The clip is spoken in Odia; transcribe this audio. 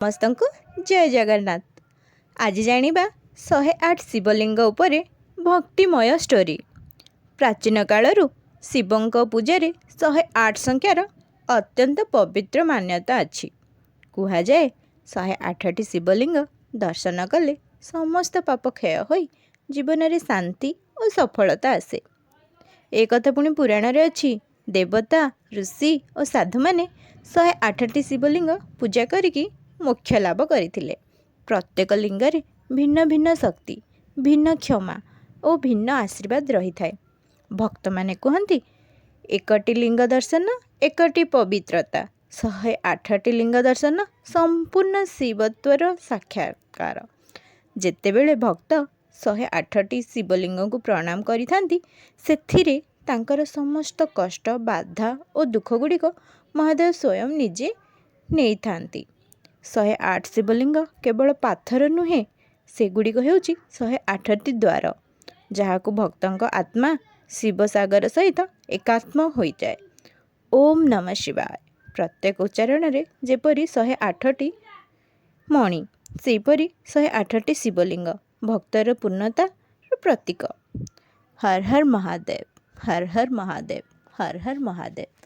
ସମସ୍ତଙ୍କୁ ଜୟ ଜଗନ୍ନାଥ। ଆଜି ଜାଣିବା 108 ଶିବଲିଙ୍ଗ ଉପରେ ଭକ୍ତିମୟ ଷ୍ଟୋରି। ପ୍ରାଚୀନ କାଳରୁ ଶିବଙ୍କ ପୂଜାରେ 108 ସଂଖ୍ୟାର ଅତ୍ୟନ୍ତ ପବିତ୍ର ମାନ୍ୟତା ଅଛି। କୁହାଯାଏ 108ଟି ଶିବଲିଙ୍ଗ ଦର୍ଶନ କଲେ ସମସ୍ତ ପାପ କ୍ଷୟ ହୋଇ ଜୀବନରେ ଶାନ୍ତି ଓ ସଫଳତା ଆସେ। ଏ କଥା ପୁଣି ପୁରାଣରେ ଅଛି। ଦେବତା, ଋଷି ଓ ସାଧୁମାନେ 108ଟି ଶିବଲିଙ୍ଗ ପୂଜା କରିକି ମୋକ୍ଷ ଲାଭ କରିଥିଲେ। ପ୍ରତ୍ୟେକ ଲିଙ୍ଗରେ ଭିନ୍ନ ଭିନ୍ନ ଶକ୍ତି, ଭିନ୍ନ କ୍ଷମା ଓ ଭିନ୍ନ ଆଶୀର୍ବାଦ ରହିଥାଏ। ଭକ୍ତମାନେ କୁହନ୍ତି, ଏକଟି ଲିଙ୍ଗ ଦର୍ଶନ ଏକଟି ପବିତ୍ରତା। 108ଟି ଲିଙ୍ଗ ଦର୍ଶନ ସମ୍ପୂର୍ଣ୍ଣ ଶିବତ୍ୱର ସାକ୍ଷାତକାର। ଯେତେବେଳେ ଭକ୍ତ 108ଟି ଶିବଲିଙ୍ଗକୁ ପ୍ରଣାମ କରିଥାନ୍ତି, ସେଥିରେ ତାଙ୍କର ସମସ୍ତ କଷ୍ଟ, ବାଧା ଓ ଦୁଃଖଗୁଡ଼ିକ ମହାଦେବ ସ୍ୱୟଂ ନିଜେ ନେଇଥାନ୍ତି। 108 ଶିବଲିଙ୍ଗ କେବଳ ପାଥର ନୁହେଁ, ସେଗୁଡ଼ିକ ହେଉଛି 108ଟି ଦ୍ୱାର, ଯାହାକୁ ଭକ୍ତଙ୍କ ଆତ୍ମା ଶିବସାଗର ସହିତ ଏକାତ୍ମ ହୋଇଯାଏ। ଓମ୍ ନମଃ ଶିବାୟ। ପ୍ରତ୍ୟେକ ଉଚ୍ଚାରଣରେ ଯେପରି 108ଟି ମଣି, ସେହିପରି 108ଟି ଶିବଲିଙ୍ଗ ଭକ୍ତର ପୂର୍ଣ୍ଣତାର ପ୍ରତୀକ। ହର ହର ମହାଦେବ, ହର ହର ମହାଦେବ, ହର ହର ମହାଦେବ।